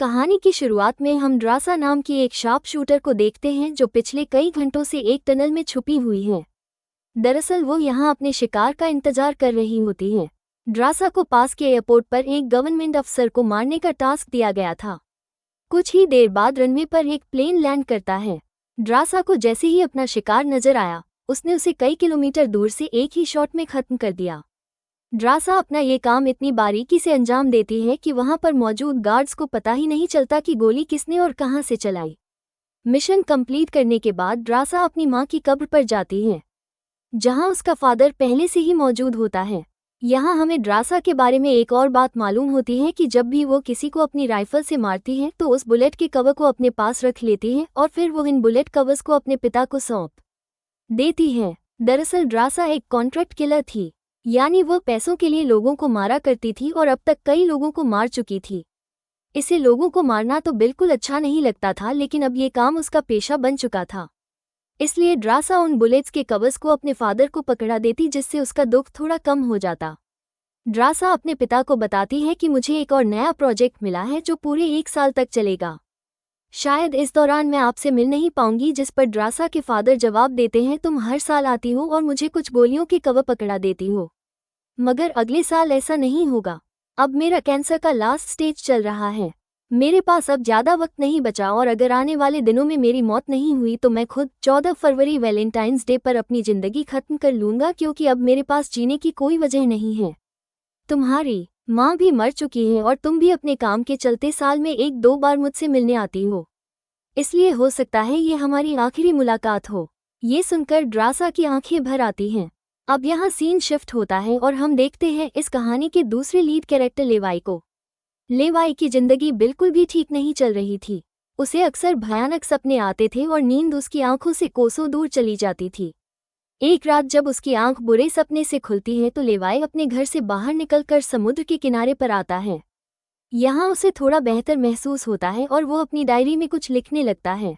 कहानी की शुरुआत में हम ड्रासा नाम की एक शार्प शूटर को देखते हैं जो पिछले कई घंटों से एक टनल में छुपी हुई है। दरअसल वो यहाँ अपने शिकार का इंतजार कर रही होती है। ड्रासा को पास के एयरपोर्ट पर एक गवर्नमेंट अफसर को मारने का टास्क दिया गया था। कुछ ही देर बाद रनवे पर एक प्लेन लैंड करता है। ड्रासा को जैसे ही अपना शिकार नजर आया, उसने उसे कई किलोमीटर दूर से एक ही शॉट में खत्म कर दिया। ड्रासा अपना ये काम इतनी बारीकी से अंजाम देती है कि वहां पर मौजूद गार्ड्स को पता ही नहीं चलता कि गोली किसने और कहां से चलाई। मिशन कंप्लीट करने के बाद ड्रासा अपनी मां की कब्र पर जाती है, जहां उसका फादर पहले से ही मौजूद होता है। यहाँ हमें ड्रासा के बारे में एक और बात मालूम होती है कि जब भी वो किसी को अपनी राइफल से मारती है तो उस बुलेट के कवर को अपने पास रख लेती है और फिर वो इन बुलेट कवर्स को अपने पिता को सौंप देती है। दरअसल ड्रासा एक कॉन्ट्रैक्ट किलर थी, यानी वो पैसों के लिए लोगों को मारा करती थी और अब तक कई लोगों को मार चुकी थी। इसे लोगों को मारना तो बिल्कुल अच्छा नहीं लगता था, लेकिन अब ये काम उसका पेशा बन चुका था। इसलिए ड्रासा उन बुलेट्स के कवर्स को अपने फादर को पकड़ा देती, जिससे उसका दुख थोड़ा कम हो जाता। ड्रासा अपने पिता को बताती है कि मुझे एक और नया प्रोजेक्ट मिला है जो पूरे 1 साल तक चलेगा। शायद इस दौरान मैं आपसे मिल नहीं पाऊंगी। जिस पर ड्रासा के फादर जवाब देते हैं, तुम हर साल आती हो और मुझे कुछ गोलियों के कवर पकड़ा देती हो, मगर अगले साल ऐसा नहीं होगा। अब मेरा कैंसर का लास्ट स्टेज चल रहा है, मेरे पास अब ज़्यादा वक्त नहीं बचा और अगर आने वाले दिनों में मेरी मौत नहीं हुई तो मैं खुद 14 फरवरी वैलेंटाइंस डे पर अपनी ज़िंदगी खत्म कर लूँगा, क्योंकि अब मेरे पास जीने की कोई वजह नहीं है। तुम्हारी माँ भी मर चुकी है और तुम भी अपने काम के चलते साल में 1-2 बार मुझसे मिलने आती हो, इसलिए हो सकता है ये हमारी आखिरी मुलाकात हो। ये सुनकर ड्रासा की आंखें भर आती हैं। अब यहाँ सीन शिफ्ट होता है और हम देखते हैं इस कहानी के दूसरे लीड कैरेक्टर लेवाई को। लेवाई की जिंदगी बिल्कुल भी ठीक नहीं चल रही थी। उसे अक्सर भयानक सपने आते थे और नींद उसकी आंखों से कोसों दूर चली जाती थी। एक रात जब उसकी आंख बुरे सपने से खुलती है तो लेवाई अपने घर से बाहर निकलकर समुद्र के किनारे पर आता है। यहाँ उसे थोड़ा बेहतर महसूस होता है और वो अपनी डायरी में कुछ लिखने लगता है।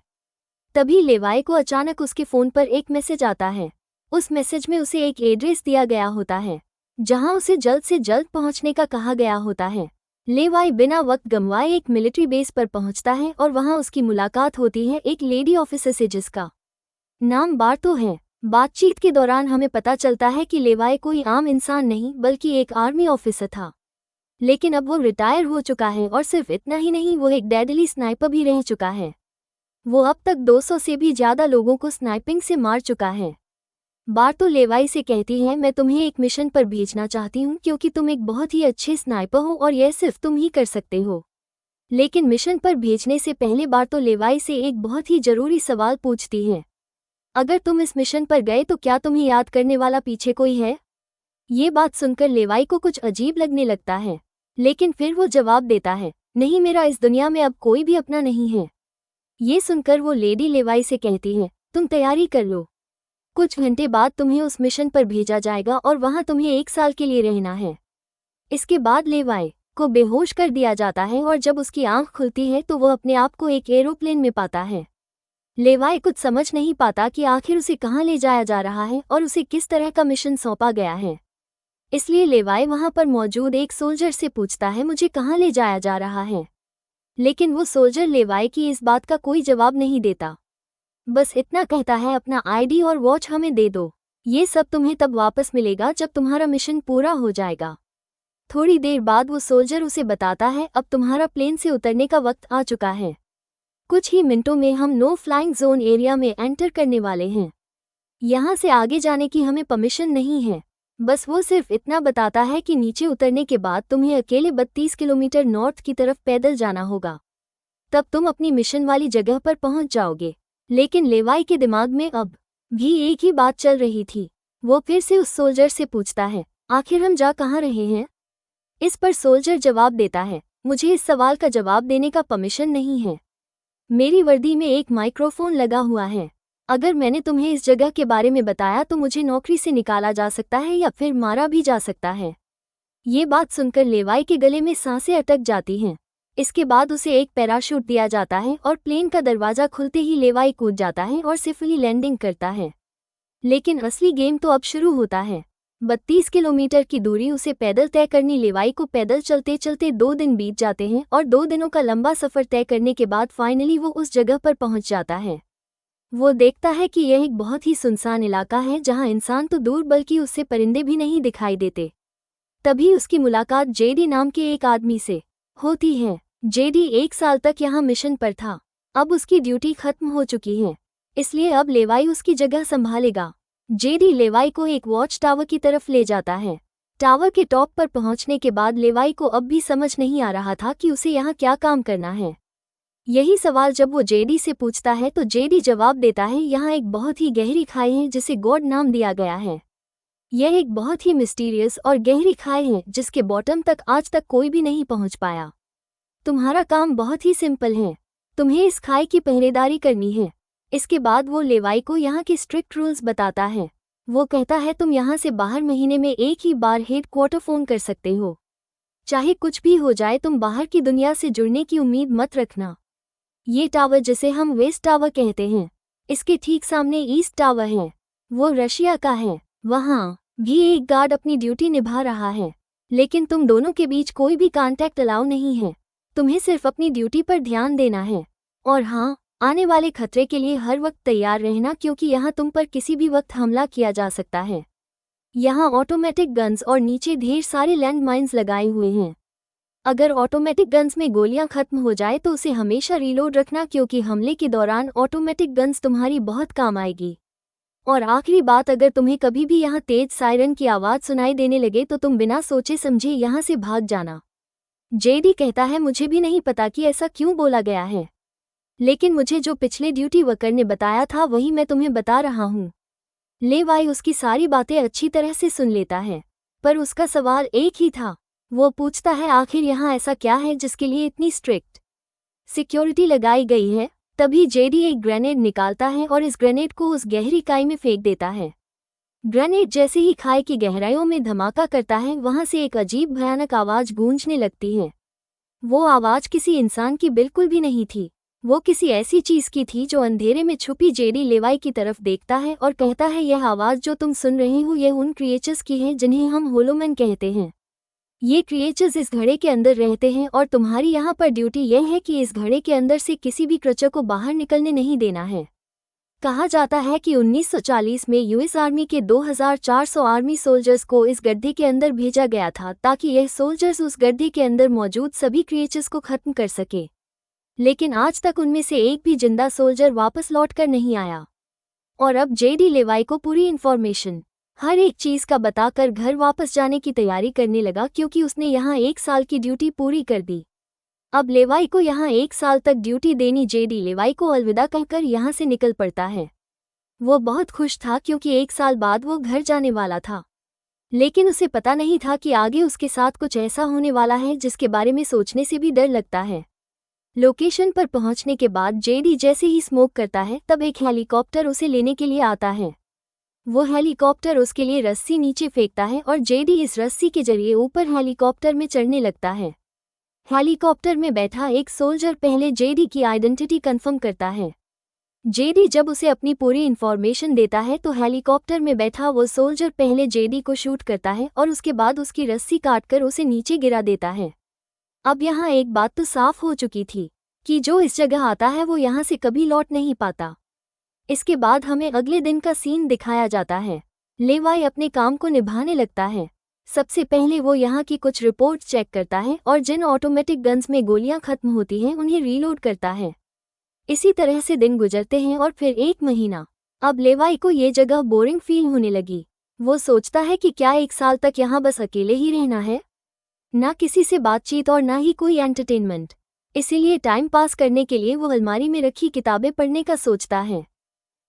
तभी लेवाई को अचानक उसके फ़ोन पर एक मैसेज आता है। उस मैसेज में उसे एक एड्रेस दिया गया होता है, जहाँ उसे जल्द से जल्द पहुँचने का कहा गया होता है। लेवाई बिना वक्त गंवाए एक मिलिट्री बेस पर पहुँचता है और वहाँ उसकी मुलाकात होती है एक लेडी ऑफिसर से, जिसका नाम बार्तो है। बातचीत के दौरान हमें पता चलता है कि लेवाई कोई आम इंसान नहीं बल्कि एक आर्मी ऑफिसर था, लेकिन अब वो रिटायर हो चुका है और सिर्फ इतना ही नहीं, वो एक डेडली स्नाइपर भी रह चुका है। वो अब तक 200 से भी ज़्यादा लोगों को स्नाइपिंग से मार चुका है। बार्तो लेवाई से कहती है, मैं तुम्हें एक मिशन पर भेजना चाहती हूँ क्योंकि तुम एक बहुत ही अच्छे स्नाइपर हो और यह सिर्फ तुम ही कर सकते हो। लेकिन मिशन पर भेजने से पहले बार्तो लेवाई से एक बहुत ही ज़रूरी सवाल पूछती है, अगर तुम इस मिशन पर गए तो क्या तुम्हें याद करने वाला पीछे कोई है? ये बात सुनकर लेवाई को कुछ अजीब लगने लगता है, लेकिन फिर वो जवाब देता है, नहीं, मेरा इस दुनिया में अब कोई भी अपना नहीं है। ये सुनकर वो लेडी लेवाई से कहती है, तुम तैयारी कर लो, कुछ घंटे बाद तुम्हें उस मिशन पर भेजा जाएगा और वहाँ तुम्हें 1 साल के लिए रहना है। इसके बाद लेवाई को बेहोश कर दिया जाता है और जब उसकी आंख खुलती है तो वो अपने आप को एक एरोप्लेन में पाता है। लेवाई कुछ समझ नहीं पाता कि आखिर उसे कहाँ ले जाया जा रहा है और उसे किस तरह का मिशन सौंपा गया है। इसलिए लेवाई वहाँ पर मौजूद एक सोल्जर से पूछता है, मुझे कहाँ ले जाया जा रहा है? लेकिन वो सोल्जर लेवाई की इस बात का कोई जवाब नहीं देता, बस इतना कहता है, अपना आईडी और वॉच हमें दे दो, ये सब तुम्हें तब वापस मिलेगा जब तुम्हारा मिशन पूरा हो जाएगा। थोड़ी देर बाद वो सोल्जर उसे बताता है, अब तुम्हारा प्लेन से उतरने का वक्त आ चुका है, कुछ ही मिनटों में हम नो फ्लाइंग जोन एरिया में एंटर करने वाले हैं। यहाँ से आगे जाने की हमें परमिशन नहीं है। बस वो सिर्फ इतना बताता है कि नीचे उतरने के बाद तुम्हें अकेले 32 किलोमीटर नॉर्थ की तरफ पैदल जाना होगा, तब तुम अपनी मिशन वाली जगह पर पहुंच जाओगे। लेकिन लेवाई के दिमाग में अब भी एक ही बात चल रही थी। वो फिर से उस सोल्जर से पूछता है, आखिर हम जा कहाँ रहे हैं? इस पर सोल्जर जवाब देता है, मुझे इस सवाल का जवाब देने का परमिशन नहीं है, मेरी वर्दी में एक माइक्रोफोन लगा हुआ है, अगर मैंने तुम्हें इस जगह के बारे में बताया तो मुझे नौकरी से निकाला जा सकता है या फिर मारा भी जा सकता है। ये बात सुनकर लेवाई के गले में सांसें अटक जाती हैं। इसके बाद उसे एक पैराशूट दिया जाता है और प्लेन का दरवाज़ा खुलते ही लेवाई कूद जाता है और सेफली लैंडिंग करता है। लेकिन असली गेम तो अब शुरू होता है। 32 किलोमीटर की दूरी उसे पैदल तय करनी। लेवाई को पैदल चलते चलते 2 दिन बीत जाते हैं और 2 दिनों का लंबा सफ़र तय करने के बाद फाइनली वो उस जगह पर पहुंच जाता है। वो देखता है कि यह एक बहुत ही सुनसान इलाका है जहां इंसान तो दूर बल्कि उससे परिंदे भी नहीं दिखाई देते। तभी उसकी मुलाकात जेडी नाम के एक आदमी से होती है। जेडी 1 साल तक यहाँ मिशन पर था। अब उसकी ड्यूटी खत्म हो चुकी है, इसलिए अब लेवाई उसकी जगह संभालेगा। जेडी लेवाई को एक वॉच टावर की तरफ ले जाता है। टावर के टॉप पर पहुंचने के बाद लेवाई को अब भी समझ नहीं आ रहा था कि उसे यहाँ क्या काम करना है। यही सवाल जब वो जेडी से पूछता है तो जेडी जवाब देता है, यहाँ एक बहुत ही गहरी खाई है जिसे गॉड नाम दिया गया है। यह एक बहुत ही मिस्टीरियस और गहरी खाई है जिसके बॉटम तक आज तक कोई भी नहीं पहुंच पाया। तुम्हारा काम बहुत ही सिंपल है, तुम्हें इस खाई की पहरेदारी करनी है। इसके बाद वो लेवाई को यहाँ के स्ट्रिक्ट रूल्स बताता है। वो कहता है तुम यहाँ से बाहर महीने में एक ही बार हेडक्वार्टर फ़ोन कर सकते हो। चाहे कुछ भी हो जाए तुम बाहर की दुनिया से जुड़ने की उम्मीद मत रखना। ये टावर जिसे हम वेस्ट टावर कहते हैं, इसके ठीक सामने ईस्ट टावर है, वो रशिया का है। वहाँ भी एक गार्ड अपनी ड्यूटी निभा रहा है, लेकिन तुम दोनों के बीच कोई भी कांटेक्ट अलाउ नहीं है। तुम्हें सिर्फ अपनी ड्यूटी पर ध्यान देना है। और हाँ, आने वाले खतरे के लिए हर वक्त तैयार रहना क्योंकि यहाँ तुम पर किसी भी वक्त हमला किया जा सकता है। यहाँ ऑटोमेटिक गन्स और नीचे ढेर सारे लैंड माइन्स लगाए हुए हैं। अगर ऑटोमेटिक गन्स में गोलियां खत्म हो जाए तो उसे हमेशा रीलोड रखना क्योंकि हमले के दौरान ऑटोमेटिक गन्स तुम्हारी बहुत काम आएगी। और आखिरी बात, अगर तुम्हें कभी भी यहाँ तेज सायरन की आवाज़ सुनाई देने लगे तो तुम बिना सोचे समझे यहाँ से भाग जाना। जेडी कहता है मुझे भी नहीं पता कि ऐसा क्यों बोला गया है, लेकिन मुझे जो पिछले ड्यूटी वर्कर ने बताया था वही मैं तुम्हें बता रहा हूँ। लेवाई उसकी सारी बातें अच्छी तरह से सुन लेता है, पर उसका सवाल एक ही था। वो पूछता है आखिर यहाँ ऐसा क्या है जिसके लिए इतनी स्ट्रिक्ट सिक्योरिटी लगाई गई है। तभी जेडी एक ग्रेनेड निकालता है और इस ग्रेनेड को उस गहरी खाई में फेंक देता है। ग्रेनेड जैसे ही खाई की गहराइयों में धमाका करता है, वहां से एक अजीब भयानक आवाज़ गूंजने लगती है। वो आवाज़ किसी इंसान की बिल्कुल भी नहीं थी, वो किसी ऐसी चीज़ की थी जो अंधेरे में छुपी। जेडी लेवाई की तरफ देखता है और कहता है यह आवाज़ जो तुम सुन रहे हो यह उन क्रिएचर्स की है जिन्हें हम होलोमैन कहते हैं। ये क्रिएचर्स इस घड़े के अंदर रहते हैं और तुम्हारी यहाँ पर ड्यूटी यह है कि इस घड़े के अंदर से किसी भी क्रीचर को बाहर निकलने नहीं देना है। कहा जाता है कि 1940 में यूएस आर्मी के 2400 आर्मी सोल्जर्स को इस गड्ढे के अंदर भेजा गया था ताकि यह सोल्जर्स उस गड्ढे के अंदर मौजूद सभी क्रिएचर्स को खत्म कर सके। लेकिन आज तक उनमें से एक भी जिंदा सोल्जर वापस लौट कर नहीं आया। और अब जेडी लेवाई को पूरी इन्फॉर्मेशन हर एक चीज़ का बताकर घर वापस जाने की तैयारी करने लगा क्योंकि उसने यहाँ 1 साल की ड्यूटी पूरी कर दी। अब लेवाई को यहाँ 1 साल तक ड्यूटी देनी। जेडी लेवाई को अलविदा कहकर यहाँ से निकल पड़ता है। वो बहुत खुश था क्योंकि 1 साल बाद वो घर जाने वाला था, लेकिन उसे पता नहीं था कि आगे उसके साथ कुछ ऐसा होने वाला है जिसके बारे में सोचने से भी डर लगता है। लोकेशन पर पहुंचने के बाद जेडी जैसे ही स्मोक करता है तब एक हेलीकॉप्टर उसे लेने के लिए आता है। वो हेलीकॉप्टर उसके लिए रस्सी नीचे फेंकता है और जेडी इस रस्सी के जरिए ऊपर हेलीकॉप्टर में चढ़ने लगता है। हेलीकॉप्टर में बैठा एक सोल्जर पहले जेडी की आइडेंटिटी कंफर्म करता है। जेडी जब उसे अपनी पूरी इन्फॉर्मेशन देता है तो हेलीकॉप्टर में बैठा वो सोल्जर पहले जेडी को शूट करता है और उसके बाद उसकी रस्सी काटकर उसे नीचे गिरा देता है। अब यहाँ एक बात तो साफ हो चुकी थी कि जो इस जगह आता है वो यहाँ से कभी लौट नहीं पाता। इसके बाद हमें अगले दिन का सीन दिखाया जाता है। लेवाई अपने काम को निभाने लगता है। सबसे पहले वो यहाँ की कुछ रिपोर्ट्स चेक करता है और जिन ऑटोमेटिक गन्स में गोलियां खत्म होती हैं उन्हें रीलोड करता है। इसी तरह से दिन गुजरते हैं और फिर 1 महीना। अब लेवाई को ये जगह बोरिंग फील होने लगी। वो सोचता है कि क्या 1 साल तक यहाँ बस अकेले ही रहना है, ना किसी से बातचीत और ना ही कोई एंटरटेनमेंट। इसीलिए टाइम पास करने के लिए वो अलमारी में रखी किताबें पढ़ने का सोचता है।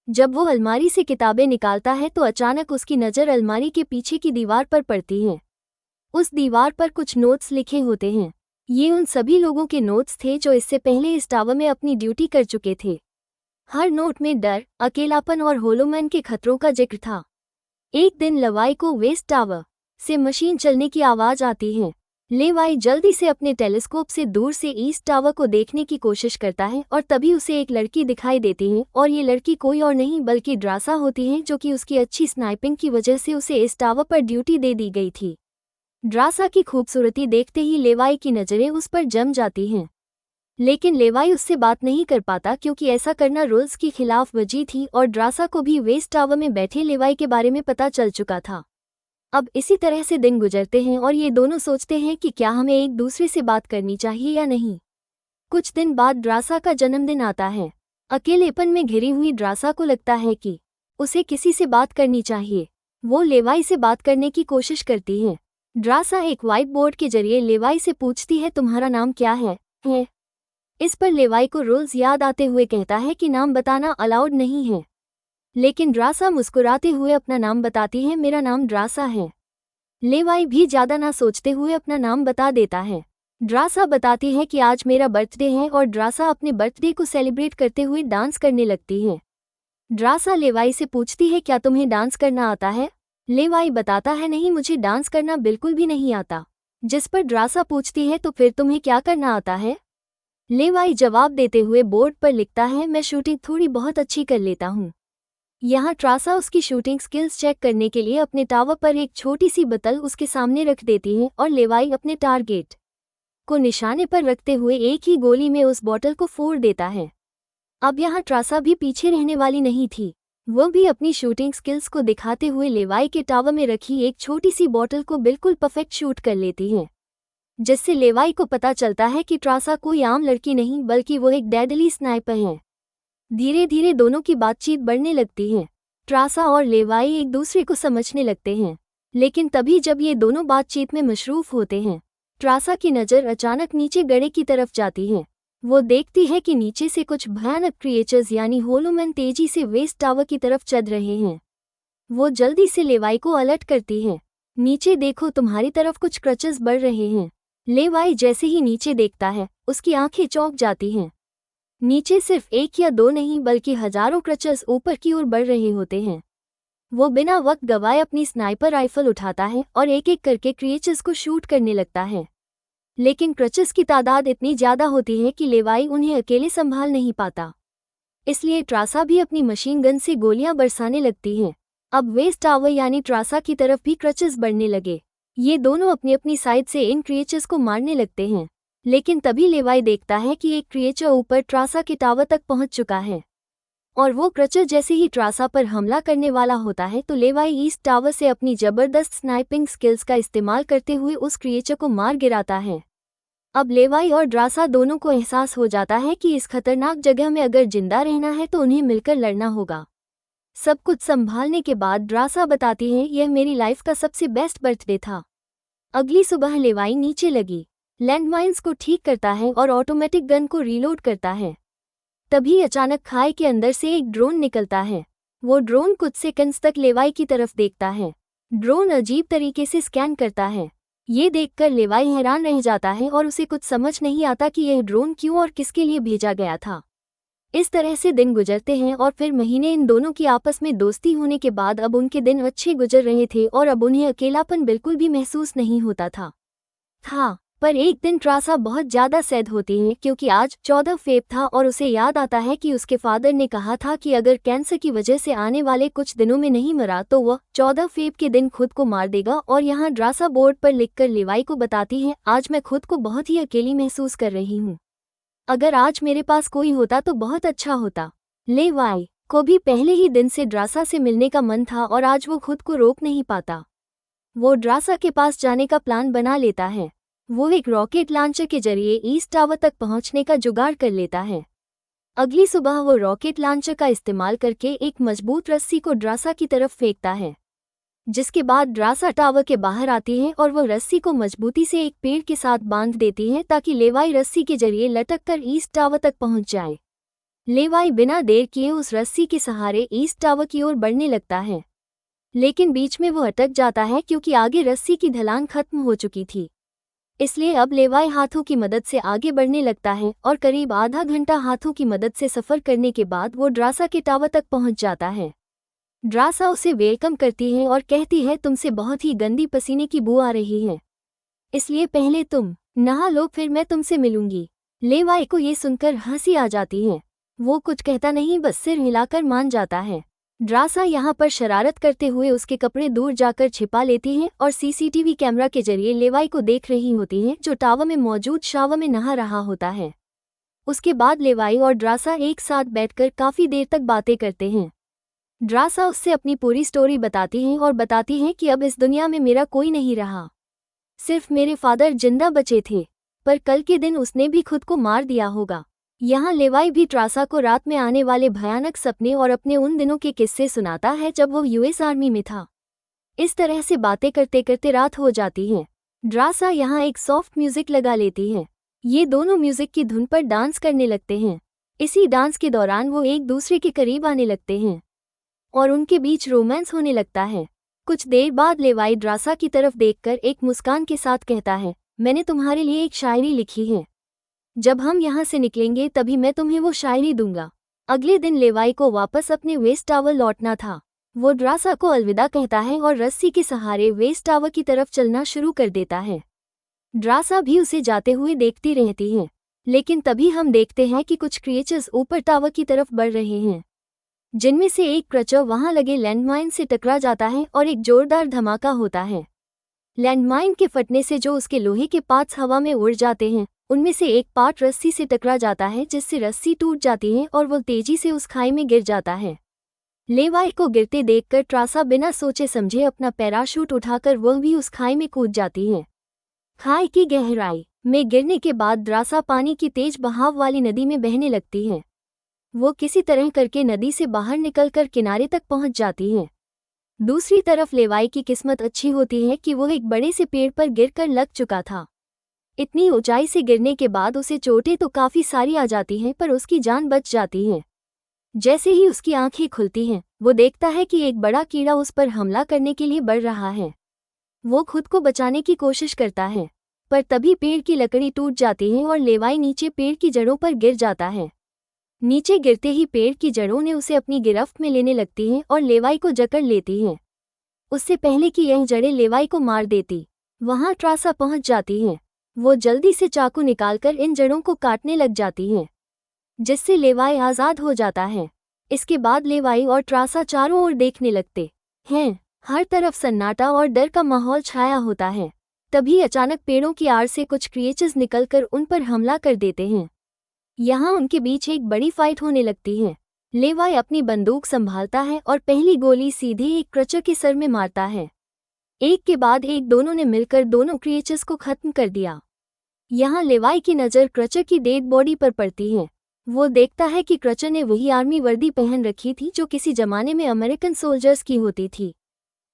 जब वो अलमारी से किताबें निकालता है तो अचानक उसकी नज़र अलमारी के पीछे की दीवार पर पड़ती है। उस दीवार पर कुछ नोट्स लिखे होते हैं। ये उन सभी लोगों के नोट्स थे जो इससे पहले इस टावर में अपनी ड्यूटी कर चुके थे। हर नोट में डर, अकेलापन और होलोमैन के खतरों का जिक्र था। एक दिन लेवाई को वेस्ट टावर से मशीन चलने की आवाज़ आती है। लेवाई जल्दी से अपने टेलीस्कोप से दूर से ईस्ट टावर को देखने की कोशिश करता है और तभी उसे एक लड़की दिखाई देती है और ये लड़की कोई और नहीं बल्कि ड्रासा होती है, जो कि उसकी अच्छी स्नाइपिंग की वजह से उसे इस टावर पर ड्यूटी दे दी गई थी। ड्रासा की खूबसूरती देखते ही लेवाई की नज़रें उस पर जम जाती हैं, लेकिन लेवाई उससे बात नहीं कर पाता क्योंकि ऐसा करना रूल्स की खिलाफ वर्जी थी और ड्रासा को भी वेस्ट टावर में बैठे लेवाई के बारे में पता चल चुका था। अब इसी तरह से दिन गुजरते हैं और ये दोनों सोचते हैं कि क्या हमें एक दूसरे से बात करनी चाहिए या नहीं। कुछ दिन बाद ड्रासा का जन्मदिन आता है। अकेलेपन में घिरी हुई ड्रासा को लगता है कि उसे किसी से बात करनी चाहिए। वो लेवाई से बात करने की कोशिश करती है। ड्रासा एक व्हाइट बोर्ड के जरिए लेवाई से पूछती है, तुम्हारा नाम क्या है? इस पर लेवाई को रूल्स याद आते हुए कहता है कि नाम बताना अलाउड नहीं है, लेकिन ड्रासा मुस्कुराते हुए अपना नाम बताती है, मेरा नाम ड्रासा है। लेवाई भी ज़्यादा ना सोचते हुए अपना नाम बता देता है। ड्रासा बताती है कि आज मेरा बर्थडे है और ड्रासा अपने बर्थडे को सेलिब्रेट करते हुए डांस करने लगती है। ड्रासा लेवाई से पूछती है, क्या तुम्हें डांस करना आता है? लेवाई बताता है, नहीं, मुझे डांस करना बिल्कुल भी नहीं आता। जिस पर ड्रासा पूछती है, तो फिर तुम्हें क्या करना आता है? लेवाई जवाब देते हुए बोर्ड पर लिखता है, मैं शूटिंग थोड़ी बहुत अच्छी कर लेता हूँ। यहाँ ड्रासा उसकी शूटिंग स्किल्स चेक करने के लिए अपने टावर पर एक छोटी सी बोतल उसके सामने रख देती है और लेवाई अपने टारगेट को निशाने पर रखते हुए एक ही गोली में उस बोतल को फोड़ देता है। अब यहाँ ड्रासा भी पीछे रहने वाली नहीं थी। वो भी अपनी शूटिंग स्किल्स को दिखाते हुए लेवाई के टावर में रखी एक छोटी सी बोतल को बिल्कुल परफेक्ट शूट कर लेती है, जिससे लेवाई को पता चलता है कि ड्रासा कोई आम लड़की नहीं बल्कि वो एक डेडली स्नाइपर है। धीरे धीरे दोनों की बातचीत बढ़ने लगती है। ड्रासा और लेवाई एक दूसरे को समझने लगते हैं, लेकिन तभी जब ये दोनों बातचीत में मशरूफ होते हैं, ड्रासा की नज़र अचानक नीचे गड्ढे की तरफ जाती है। वो देखती है कि नीचे से कुछ भयानक क्रिएचर्स यानी होलोमैन तेजी से वेस्ट टावर की तरफ चढ़ रहे हैं। वो जल्दी से लेवाई को अलर्ट करती है, नीचे देखो, तुम्हारी तरफ कुछ क्रचेस बढ़ रहे हैं। लेवाई जैसे ही नीचे देखता है, उसकी आंखें चौंक जाती हैं। नीचे सिर्फ एक या दो नहीं बल्कि हजारों क्रचेस ऊपर की ओर बढ़ रहे होते हैं। वो बिना वक्त गवाए अपनी स्नाइपर राइफल उठाता है और एक एक करके क्रिएचर्स को शूट करने लगता है, लेकिन क्रचेस की तादाद इतनी ज़्यादा होती है कि लेवाई उन्हें अकेले संभाल नहीं पाता। इसलिए ड्रासा भी अपनी मशीन गन से गोलियां बरसाने लगती हैं। अब वेस्ट टावर यानी ड्रासा की तरफ भी क्रचेस बढ़ने लगे। ये दोनों अपनी अपनी साइड से इन क्रिएचर्स को मारने लगते हैं, लेकिन तभी लेवाई देखता है कि एक क्रिएचर ऊपर ड्रासा के टावर तक पहुंच चुका है और वो क्रिएचर जैसे ही ड्रासा पर हमला करने वाला होता है तो लेवाई ईस्ट टावर से अपनी जबरदस्त स्नाइपिंग स्किल्स का इस्तेमाल करते हुए उस क्रिएचर को मार गिराता है। अब लेवाई और ड्रासा दोनों को एहसास हो जाता है कि इस खतरनाक जगह में अगर जिंदा रहना है तो उन्हें मिलकर लड़ना होगा। सब कुछ संभालने के बाद ड्रासा बताती है, यह मेरी लाइफ का सबसे बेस्ट बर्थडे था। अगली सुबह लेवाई नीचे लगी लैंडमाइंस को ठीक करता है और ऑटोमेटिक गन को रीलोड करता है। तभी अचानक खाई के अंदर से एक ड्रोन निकलता है। वो ड्रोन कुछ सेकंड्स तक लेवाई की तरफ देखता है। ड्रोन अजीब तरीके से स्कैन करता है। ये देखकर लेवाई हैरान रह जाता है और उसे कुछ समझ नहीं आता कि यह ड्रोन क्यों और किसके लिए भेजा गया था। इस तरह से दिन गुजरते हैं और फिर महीने। इन दोनों की आपस में दोस्ती होने के बाद अब उनके दिन अच्छे गुजर रहे थे और अब उन्हें अकेलापन बिल्कुल भी महसूस नहीं होता था। पर एक दिन ड्रासा बहुत ज़्यादा सैड होती है क्योंकि आज 14 फेब था और उसे याद आता है कि उसके फादर ने कहा था कि अगर कैंसर की वजह से आने वाले कुछ दिनों में नहीं मरा तो वह 14 फेब के दिन खुद को मार देगा। और यहाँ ड्रासा बोर्ड पर लिखकर लेवाई को बताती है, आज मैं खुद को बहुत ही अकेली महसूस कर रही हूँ। अगर आज मेरे पास कोई होता तो बहुत अच्छा होता। लेवाई को भी पहले ही दिन से ड्रासा से मिलने का मन था और आज वो खुद को रोक नहीं पाता। वो ड्रासा के पास जाने का प्लान बना लेता है। वो एक रॉकेट लॉन्चर के जरिए ईस्ट टावर तक पहुंचने का जुगाड़ कर लेता है। अगली सुबह वो रॉकेट लॉन्चर का इस्तेमाल करके एक मजबूत रस्सी को ड्रासा की तरफ फेंकता है, जिसके बाद ड्रासा टावर के बाहर आती है और वो रस्सी को मजबूती से एक पेड़ के साथ बांध देती है ताकि लेवाई रस्सी के जरिए लटक कर ईस्ट टावर तक पहुंच जाए। लेवाई बिना देर किए उस रस्सी के सहारे ईस्ट टावर की ओर बढ़ने लगता है, लेकिन बीच में वो अटक जाता है क्योंकि आगे रस्सी की ढलान खत्म हो चुकी थी। इसलिए अब लेवाई हाथों की मदद से आगे बढ़ने लगता है और करीब आधा घंटा हाथों की मदद से सफ़र करने के बाद वो ड्रासा के टावर तक पहुंच जाता है। ड्रासा उसे वेलकम करती है और कहती है, तुमसे बहुत ही गंदी पसीने की बू आ रही है। इसलिए पहले तुम नहा लो, फिर मैं तुमसे मिलूंगी। लेवाई को ये सुनकर हंसी आ जाती है। वो कुछ कहता नहीं, बस सिर हिलाकर मान जाता है। ड्रासा यहाँ पर शरारत करते हुए उसके कपड़े दूर जाकर छिपा लेती है और सीसीटीवी कैमरा के जरिए लेवाई को देख रही होती है, जो टावर में मौजूद शावर में नहा रहा होता है। उसके बाद लेवाई और ड्रासा एक साथ बैठकर काफी देर तक बातें करते हैं। ड्रासा उससे अपनी पूरी स्टोरी बताती है और बताती है कि अब इस दुनिया में मेरा कोई नहीं रहा, सिर्फ मेरे फादर जिंदा बचे थे, पर कल के दिन उसने भी खुद को मार दिया होगा। यहाँ लेवाई भी ड्रासा को रात में आने वाले भयानक सपने और अपने उन दिनों के किस्से सुनाता है जब वो यूएस आर्मी में था। इस तरह से बातें करते करते रात हो जाती है। ड्रासा यहाँ एक सॉफ्ट म्यूजिक लगा लेती है। ये दोनों म्यूजिक की धुन पर डांस करने लगते हैं। इसी डांस के दौरान वो एक दूसरे के करीब आने लगते हैं और उनके बीच रोमांस होने लगता है। कुछ देर बाद लेवाई ड्रासा की तरफ देखकर एक मुस्कान के साथ कहता है, मैंने तुम्हारे लिए एक शायरी लिखी है, जब हम यहाँ से निकलेंगे तभी मैं तुम्हें वो शायरी दूंगा। अगले दिन लेवाई को वापस अपने वेस्ट टावर लौटना था। वो ड्रासा को अलविदा कहता है और रस्सी के सहारे वेस्ट टावर की तरफ चलना शुरू कर देता है। ड्रासा भी उसे जाते हुए देखती रहती है, लेकिन तभी हम देखते हैं कि कुछ क्रिएचर्स ऊपर टावर की तरफ बढ़ रहे हैं, जिनमें से एक क्रचर वहां लगे लैंडमाइन से टकरा जाता है और एक जोरदार धमाका होता है। लैंडमाइन के फटने से जो उसके लोहे के पार्ट्स हवा में उड़ जाते हैं, उनमें से एक पार्ट रस्सी से टकरा जाता है, जिससे रस्सी टूट जाती है और वो तेजी से उस खाई में गिर जाता है। लेवाई को गिरते देखकर ड्रासा बिना सोचे समझे अपना पैराशूट उठाकर वह भी उस खाई में कूद जाती है। खाई की गहराई में गिरने के बाद ड्रासा पानी की तेज बहाव वाली नदी में बहने लगती है। वो किसी तरह करके नदी से बाहर निकलकर किनारे तक पहुंच जाती है। दूसरी तरफ लेवाई की किस्मत अच्छी होती है कि वो एक बड़े से पेड़ पर गिरकर लग चुका था। इतनी ऊंचाई से गिरने के बाद उसे चोटें तो काफी सारी आ जाती हैं, पर उसकी जान बच जाती है। जैसे ही उसकी आंखें खुलती हैं, वो देखता है कि एक बड़ा कीड़ा उस पर हमला करने के लिए बढ़ रहा है। वो खुद को बचाने की कोशिश करता है, पर तभी पेड़ की लकड़ी टूट जाती है और लेवाई नीचे पेड़ की जड़ों पर गिर जाता है। नीचे गिरते ही पेड़ की जड़ों ने उसे अपनी गिरफ्त में लेने लगती हैं और लेवाई को जकड़ लेती हैं। उससे पहले कि यह जड़ें लेवाई को मार देती, वहां ड्रासा पहुंच जाती हैं। वो जल्दी से चाकू निकालकर इन जड़ों को काटने लग जाती हैं, जिससे लेवाई आज़ाद हो जाता है। इसके बाद लेवाई और ड्रासा चारों ओर देखने लगते हैं। हर तरफ सन्नाटा और डर का माहौल छाया होता है। तभी अचानक पेड़ों की आड़ से कुछ क्रिएचर्स निकलकर उन पर हमला कर देते हैं। यहाँ उनके बीच एक बड़ी फाइट होने लगती है। लेवाई अपनी बंदूक संभालता है और पहली गोली सीधे एक क्रचर के सर में मारता है। एक के बाद एक दोनों ने मिलकर दोनों क्रिएचर्स को खत्म कर दिया। यहाँ लेवाई की नज़र क्रचर की डेड बॉडी पर पड़ती है। वो देखता है कि क्रचर ने वही आर्मी वर्दी पहन रखी थी जो किसी जमाने में अमेरिकन सोल्जर्स की होती थी।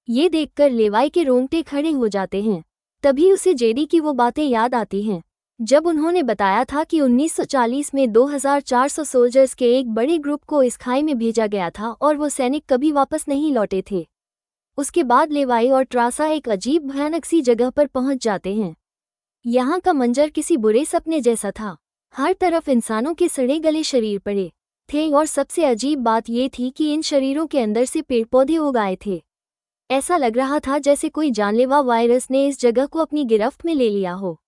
ये देखकर लेवाई के रोंगटे खड़े हो जाते हैं। तभी उसे जेडी की वो बातें याद आती हैं, जब उन्होंने बताया था कि 1940 में 2400 सोल्जर्स के एक बड़े ग्रुप को इस खाई में भेजा गया था और वो सैनिक कभी वापस नहीं लौटे थे। उसके बाद लेवाई और ड्रासा एक अजीब भयानक सी जगह पर पहुंच जाते हैं। यहाँ का मंजर किसी बुरे सपने जैसा था। हर तरफ इंसानों के सड़े गले शरीर पड़े थे और सबसे अजीब बात ये थी कि इन शरीरों के अंदर से पेड़ पौधे उगाए थे। ऐसा लग रहा था जैसे कोई जानलेवा वायरस ने इस जगह को अपनी गिरफ्त में ले लिया हो।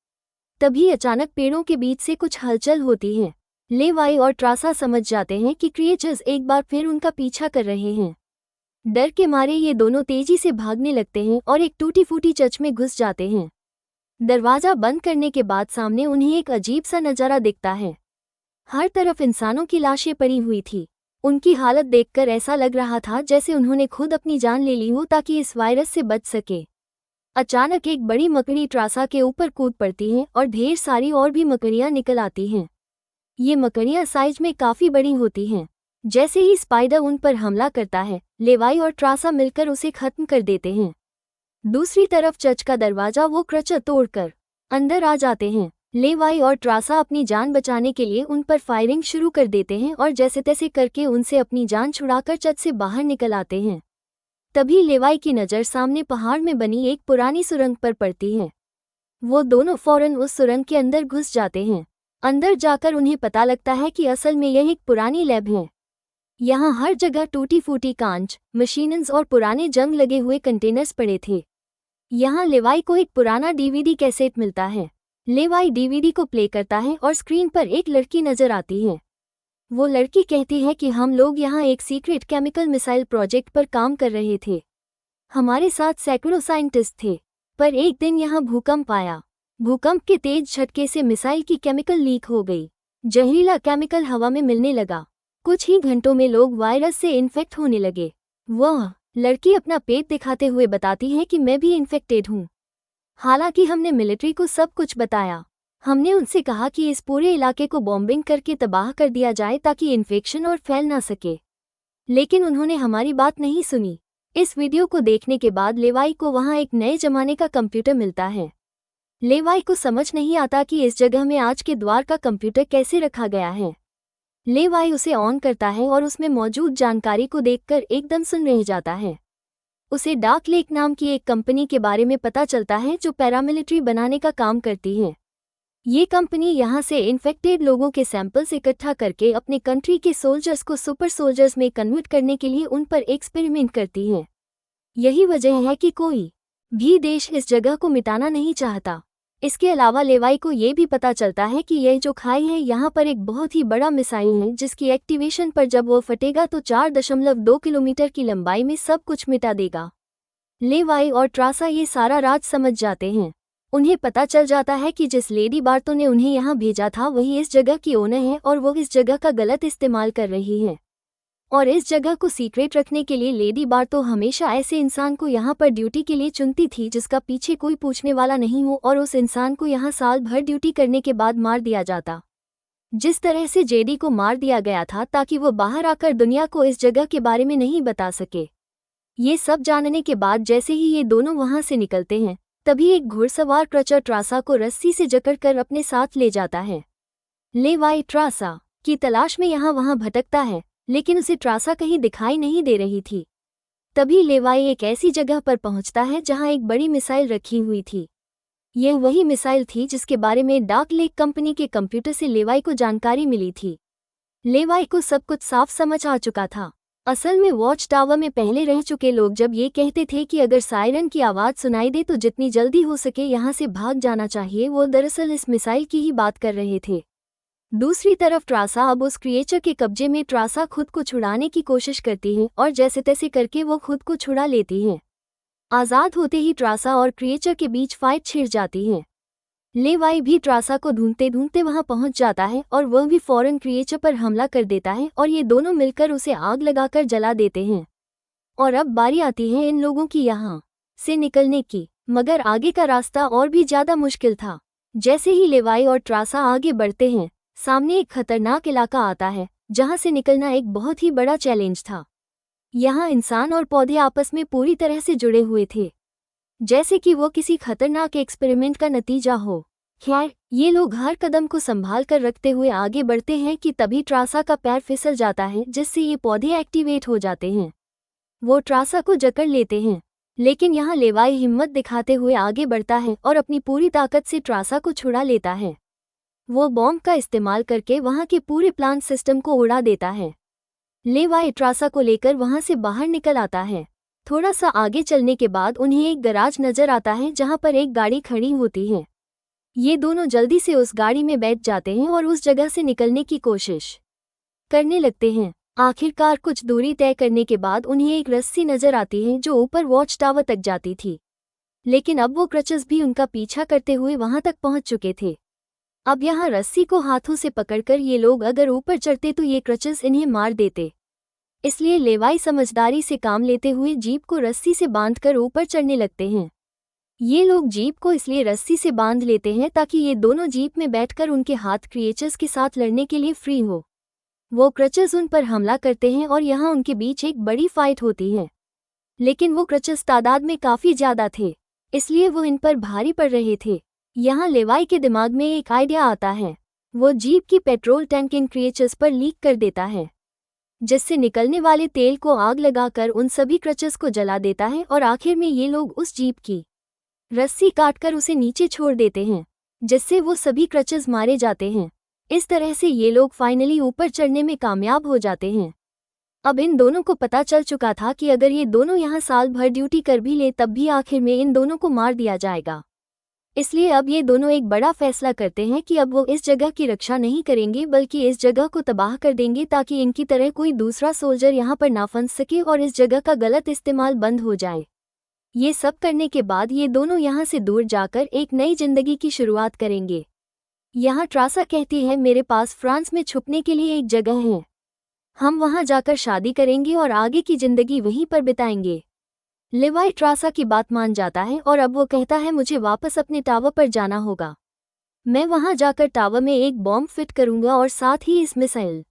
तभी अचानक पेड़ों के बीच से कुछ हलचल होती है। लेवाई और ड्रासा समझ जाते हैं कि क्रिएचर्स एक बार फिर उनका पीछा कर रहे हैं। डर के मारे ये दोनों तेजी से भागने लगते हैं और एक टूटी फूटी चर्च में घुस जाते हैं। दरवाजा बंद करने के बाद सामने उन्हें एक अजीब सा नज़ारा दिखता है। हर तरफ इंसानों की लाशें पड़ी हुई थी। उनकी हालत देखकर ऐसा लग रहा था जैसे उन्होंने खुद अपनी जान ले ली हो ताकि इस वायरस से बच सके। अचानक एक बड़ी मकड़ी ड्रासा के ऊपर कूद पड़ती है और ढेर सारी और भी मकड़ियाँ निकल आती हैं। ये मकड़ियाँ साइज में काफ़ी बड़ी होती हैं। जैसे ही स्पाइडर उन पर हमला करता है, लेवाई और ड्रासा मिलकर उसे खत्म कर देते हैं। दूसरी तरफ चर्च का दरवाजा वो क्रचर तोड़कर अंदर आ जाते हैं। लेवाई और ड्रासा अपनी जान बचाने के लिए उन पर फायरिंग शुरू कर देते हैं और जैसे तैसे करके उनसे अपनी जान छुड़ाकर चर्च से बाहर निकल आते हैं। तभी लेवाई की नज़र सामने पहाड़ में बनी एक पुरानी सुरंग पर पड़ती है। वो दोनों फौरन उस सुरंग के अंदर घुस जाते हैं। अंदर जाकर उन्हें पता लगता है कि असल में यह एक पुरानी लैब है। यहाँ हर जगह टूटी फूटी कांच, मशीनस और पुराने जंग लगे हुए कंटेनर्स पड़े थे। यहाँ लेवाई को एक पुराना डीवीडी कैसेट मिलता है। लेवाई डीवीडी को प्ले करता है और स्क्रीन पर एक लड़की नजर आती है। वो लड़की कहती है कि हम लोग यहाँ एक सीक्रेट केमिकल मिसाइल प्रोजेक्ट पर काम कर रहे थे। हमारे साथ सैकड़ों साइंटिस्ट थे, पर एक दिन यहाँ भूकंप आया। भूकंप के तेज झटके से मिसाइल की केमिकल लीक हो गई। जहरीला केमिकल हवा में मिलने लगा। कुछ ही घंटों में लोग वायरस से इन्फेक्ट होने लगे। वह लड़की अपना पेट दिखाते हुए बताती है कि मैं भी इन्फेक्टेड हूँ। हालांकि हमने मिलिट्री को सब कुछ बताया। हमने उनसे कहा कि इस पूरे इलाके को बॉम्बिंग करके तबाह कर दिया जाए ताकि इन्फेक्शन और फैल ना सके, लेकिन उन्होंने हमारी बात नहीं सुनी। इस वीडियो को देखने के बाद लेवाई को वहाँ एक नए जमाने का कंप्यूटर मिलता है। लेवाई को समझ नहीं आता कि इस जगह में आज के द्वार का कंप्यूटर कैसे रखा गया है। लेवाई उसे ऑन करता है और उसमें मौजूद जानकारी को देखकर एकदम सुन रह जाता है। उसे डार्क लेक नाम की एक कंपनी के बारे में पता चलता है जो पैरामिलिट्री बनाने का काम करती है। ये कंपनी यहाँ से इन्फेक्टेड लोगों के सैंपल्स इकट्ठा करके अपने कंट्री के सोल्जर्स को सुपर सोल्जर्स में कन्वर्ट करने के लिए उन पर एक्सपेरिमेंट करती है। यही वजह है कि कोई भी देश इस जगह को मिटाना नहीं चाहता। इसके अलावा लेवाई को ये भी पता चलता है कि यह जो खाई है यहाँ पर एक बहुत ही बड़ा मिसाइल है जिसकी एक्टिवेशन पर जब वो फटेगा तो 4.2 किलोमीटर की लंबाई में सब कुछ मिटा देगा। लेवाई और ट्रासा ये सारा राज समझ जाते हैं। उन्हें पता चल जाता है कि जिस लेडी बार्तो ने उन्हें यहाँ भेजा था वही इस जगह की ओनर है और वो इस जगह का गलत इस्तेमाल कर रही है। और इस जगह को सीक्रेट रखने के लिए लेडी बार्तो हमेशा ऐसे इंसान को यहाँ पर ड्यूटी के लिए चुनती थी जिसका पीछे कोई पूछने वाला नहीं हो और उस इंसान को यहाँ साल भर ड्यूटी करने के बाद मार दिया जाता, जिस तरह से जेडी को मार दिया गया था ताकि वो बाहर आकर दुनिया को इस जगह के बारे में नहीं बता सके। ये सब जानने के बाद जैसे ही ये दोनों वहाँ से निकलते हैं तभी एक घुड़सवार क्रचर ट्रासा को रस्सी से जकड़कर अपने साथ ले जाता है। लेवाई ट्रासा की तलाश में यहाँ वहाँ भटकता है, लेकिन उसे ट्रासा कहीं दिखाई नहीं दे रही थी। तभी लेवाई एक ऐसी जगह पर पहुंचता है जहां एक बड़ी मिसाइल रखी हुई थी। यह वही मिसाइल थी जिसके बारे में डार्क लेक कंपनी के कंप्यूटर से लेवाई को जानकारी मिली थी। लेवाई को सब कुछ साफ समझ आ चुका था। असल में वॉच टावर में पहले रह चुके लोग जब ये कहते थे कि अगर सायरन की आवाज़ सुनाई दे तो जितनी जल्दी हो सके यहाँ से भाग जाना चाहिए, वो दरअसल इस मिसाइल की ही बात कर रहे थे। दूसरी तरफ ट्रासा अब उस क्रिएचर के कब्जे में। ट्रासा खुद को छुड़ाने की कोशिश करती है और जैसे तैसे करके वो खुद को छुड़ा लेती है। आज़ाद होते ही ट्रासा और क्रिएचर के बीच फाइट छिड़ जाती है। लेवाई भी ट्रासा को ढूंढते ढूंढते वहां पहुंच जाता है और वह भी फौरन क्रिएचर पर हमला कर देता है और ये दोनों मिलकर उसे आग लगाकर जला देते हैं। और अब बारी आती है इन लोगों की यहाँ से निकलने की, मगर आगे का रास्ता और भी ज़्यादा मुश्किल था। जैसे ही लेवाई और ट्रासा आगे बढ़ते हैं सामने एक खतरनाक इलाका आता है जहां से निकलना एक बहुत ही बड़ा चैलेंज था। यहाँ इंसान और पौधे आपस में पूरी तरह से जुड़े हुए थे, जैसे कि वो किसी खतरनाक एक्सपेरिमेंट का नतीजा हो। खैर, ये लोग हर कदम को संभाल कर रखते हुए आगे बढ़ते हैं कि तभी ट्रासा का पैर फिसल जाता है जिससे ये पौधे एक्टिवेट हो जाते हैं। वो ट्रासा को जकड़ लेते हैं, लेकिन यहाँ लेवाई हिम्मत दिखाते हुए आगे बढ़ता है और अपनी पूरी ताकत से ट्रासा को छुड़ा लेता है। वो बॉम्ब का इस्तेमाल करके वहाँ के पूरे प्लांट सिस्टम को उड़ा देता है। लेवाई ट्रासा को लेकर वहाँ से बाहर निकल आता है। थोड़ा सा आगे चलने के बाद उन्हें एक गैराज नजर आता है जहाँ पर एक गाड़ी खड़ी होती है। ये दोनों जल्दी से उस गाड़ी में बैठ जाते हैं और उस जगह से निकलने की कोशिश करने लगते हैं। आखिरकार कुछ दूरी तय करने के बाद उन्हें एक रस्सी नजर आती है जो ऊपर वॉच टावर तक जाती थी, लेकिन अब वो क्रचेस भी उनका पीछा करते हुए वहां तक पहुंच चुके थे। अब यहाँ रस्सी को हाथों से पकड़कर ये लोग अगर ऊपर चढ़ते तो ये क्रचेस इन्हें मार देते, इसलिए लेवाई समझदारी से काम लेते हुए जीप को रस्सी से बांधकर ऊपर चढ़ने लगते हैं। ये लोग जीप को इसलिए रस्सी से बांध लेते हैं ताकि ये दोनों जीप में बैठकर उनके हाथ क्रिएचर्स के साथ लड़ने के लिए फ्री हो। वो क्रचेस उन पर हमला करते हैं और यहाँ उनके बीच एक बड़ी फाइट होती है, लेकिन वो क्रचेस तादाद में काफ़ी ज़्यादा थे, इसलिए वो इन पर भारी पड़ रहे थे। यहाँ लेवाई के दिमाग में एक आइडिया आता है। वो जीप की पेट्रोल टैंक इन क्रिएचर्स पर लीक कर देता है, जिससे निकलने वाले तेल को आग लगाकर उन सभी क्रचेस को जला देता है और आखिर में ये लोग उस जीप की रस्सी काटकर उसे नीचे छोड़ देते हैं, जिससे वो सभी क्रचेस मारे जाते हैं। इस तरह से ये लोग फाइनली ऊपर चढ़ने में कामयाब हो जाते हैं। अब इन दोनों को पता चल चुका था कि अगर ये दोनों यहाँ साल भर ड्यूटी कर भी ले तब भी आखिर में इन दोनों को मार दिया जाएगा। इसलिए अब ये दोनों एक बड़ा फैसला करते हैं कि अब वो इस जगह की रक्षा नहीं करेंगे बल्कि इस जगह को तबाह कर देंगे ताकि इनकी तरह कोई दूसरा सोल्जर यहाँ पर ना फंस सके और इस जगह का गलत इस्तेमाल बंद हो जाए। ये सब करने के बाद ये दोनों यहाँ से दूर जाकर एक नई जिंदगी की शुरुआत करेंगे। यहाँ ट्रासा कहती है, मेरे पास फ्रांस में छुपने के लिए एक जगह है, हम वहाँ जाकर शादी करेंगे और आगे की जिंदगी वहीं पर बिताएंगे। लेवाई ट्रासा की बात मान जाता है और अब वो कहता है, मुझे वापस अपने टावर पर जाना होगा। मैं वहां जाकर टावर में एक बॉम्ब फिट करूंगा और साथ ही इस मिसाइल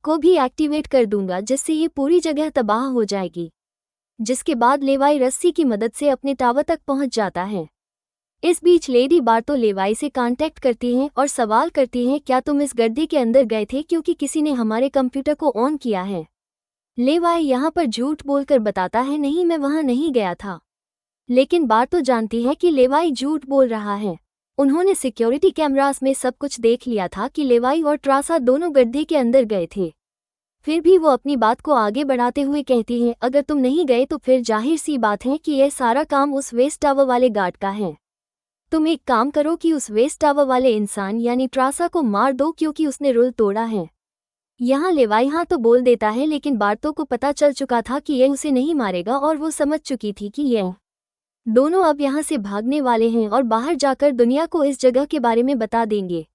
को भी एक्टिवेट कर दूंगा जिससे ये पूरी जगह तबाह हो जाएगी। जिसके बाद लेवाई रस्सी की मदद से अपने टावर तक पहुंच जाता है। इस बीच लेडी बार्तो लेवाई से कांटेक्ट करती हैं और सवाल करती हैं, क्या तुम इस गड्ढे के अंदर गए थे क्योंकि किसी ने हमारे कंप्यूटर को ऑन किया है। लेवाई यहाँ पर झूठ बोलकर बताता है, नहीं मैं वहाँ नहीं गया था। लेकिन बार्तो जानती है कि लेवाई झूठ बोल रहा है। उन्होंने सिक्योरिटी कैमरास में सब कुछ देख लिया था कि लेवाई और ट्रासा दोनों गड्ढे के अंदर गए थे। फिर भी वो अपनी बात को आगे बढ़ाते हुए कहती है, अगर तुम नहीं गए तो फिर जाहिर सी बात है कि यह सारा काम उस वेस्ट टावर वाले गार्ड का है। तुम एक काम करो कि उस वेस्ट टावर वाले इंसान यानी ट्रासा को मार दो क्योंकि उसने रूल तोड़ा है। यहाँ लेवाई हाँ तो बोल देता है, लेकिन बार्तो को पता चल चुका था कि यह उसे नहीं मारेगा और वो समझ चुकी थी कि यह दोनों अब यहाँ से भागने वाले हैं और बाहर जाकर दुनिया को इस जगह के बारे में बता देंगे।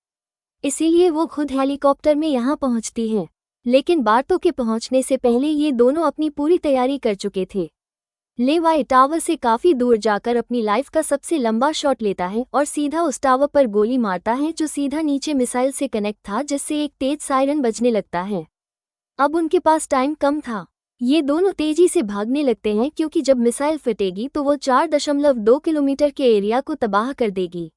इसीलिए वो खुद हेलीकॉप्टर में यहाँ पहुँचती हैं। लेकिन बार्तो के पहुँचने से पहले ये दोनों अपनी पूरी तैयारी कर चुके थे। लेवाई टावर से काफी दूर जाकर अपनी लाइफ का सबसे लंबा शॉट लेता है और सीधा उस टावर पर गोली मारता है जो सीधा नीचे मिसाइल से कनेक्ट था, जिससे एक तेज सायरन बजने लगता है। अब उनके पास टाइम कम था। ये दोनों तेजी से भागने लगते हैं क्योंकि जब मिसाइल फटेगी तो वो 4.2 किलोमीटर के एरिया को तबाह कर देगी।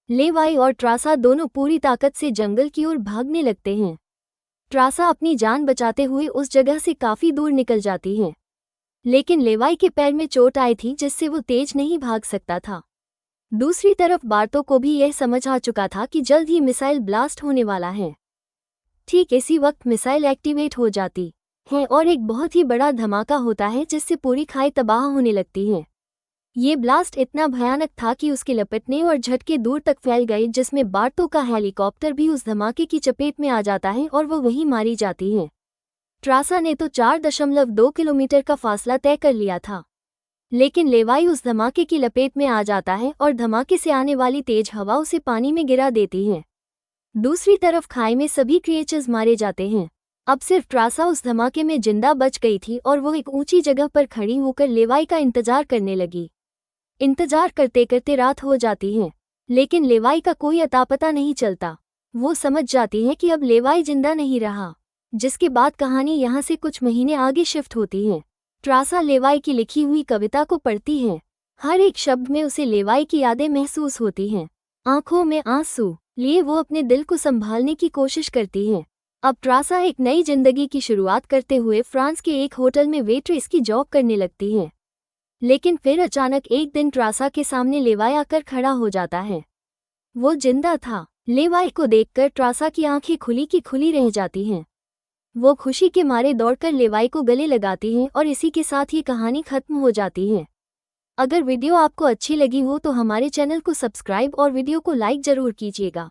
लेवाई और ट्रासा दोनों पूरी ताकत से जंगल की ओर भागने लगते हैं। ट्रासा अपनी जान बचाते हुए उस जगह से काफी दूर निकल जाती है, लेकिन लेवाई के पैर में चोट आई थी जिससे वो तेज नहीं भाग सकता था। दूसरी तरफ बार्तो को भी यह समझ आ चुका था कि जल्द ही मिसाइल ब्लास्ट होने वाला है। ठीक इसी वक्त मिसाइल एक्टिवेट हो जाती है और एक बहुत ही बड़ा धमाका होता है जिससे पूरी खाई तबाह होने लगती है। ये ब्लास्ट इतना भयानक था कि उसके लपटने और झटके दूर तक फैल गए, जिसमें बार्तो का हेलीकॉप्टर भी उस धमाके की चपेट में आ जाता है और वो वहीं मारी जाती है। ट्रासा ने तो 4.2 किलोमीटर का फासला तय कर लिया था, लेकिन लेवाई उस धमाके की लपेट में आ जाता है और धमाके से आने वाली तेज हवा उसे पानी में गिरा देती है। दूसरी तरफ खाई में सभी क्रिएचर्स मारे जाते हैं। अब सिर्फ ट्रासा उस धमाके में जिंदा बच गई थी और वो एक ऊंची जगह पर खड़ी होकर लेवाई का इंतजार करने लगी। इंतजार करते करते रात हो जाती है, लेकिन लेवाई का कोई अता पता नहीं चलता। वो समझ जाती है कि अब लेवाई जिंदा नहीं रहा, जिसके बाद कहानी यहाँ से कुछ महीने आगे शिफ्ट होती है। ट्रासा लेवाई की लिखी हुई कविता को पढ़ती है। हर एक शब्द में उसे लेवाई की यादें महसूस होती हैं। आंखों में आंसू लिए वो अपने दिल को संभालने की कोशिश करती है। अब ट्रासा एक नई जिंदगी की शुरुआत करते हुए फ्रांस के एक होटल में वेट्रेस की जॉब करने लगती है। लेकिन फिर अचानक एक दिन ट्रासा के सामने लेवाई आकर खड़ा हो जाता है। वो जिंदा था। लेवाई को देखकर ट्रासा की आंखें खुली की खुली रह जाती हैं। वो खुशी के मारे दौड़कर लेवाई को गले लगाती हैं और इसी के साथ ही कहानी खत्म हो जाती है। अगर वीडियो आपको अच्छी लगी हो तो हमारे चैनल को सब्सक्राइब और वीडियो को लाइक जरूर कीजिएगा।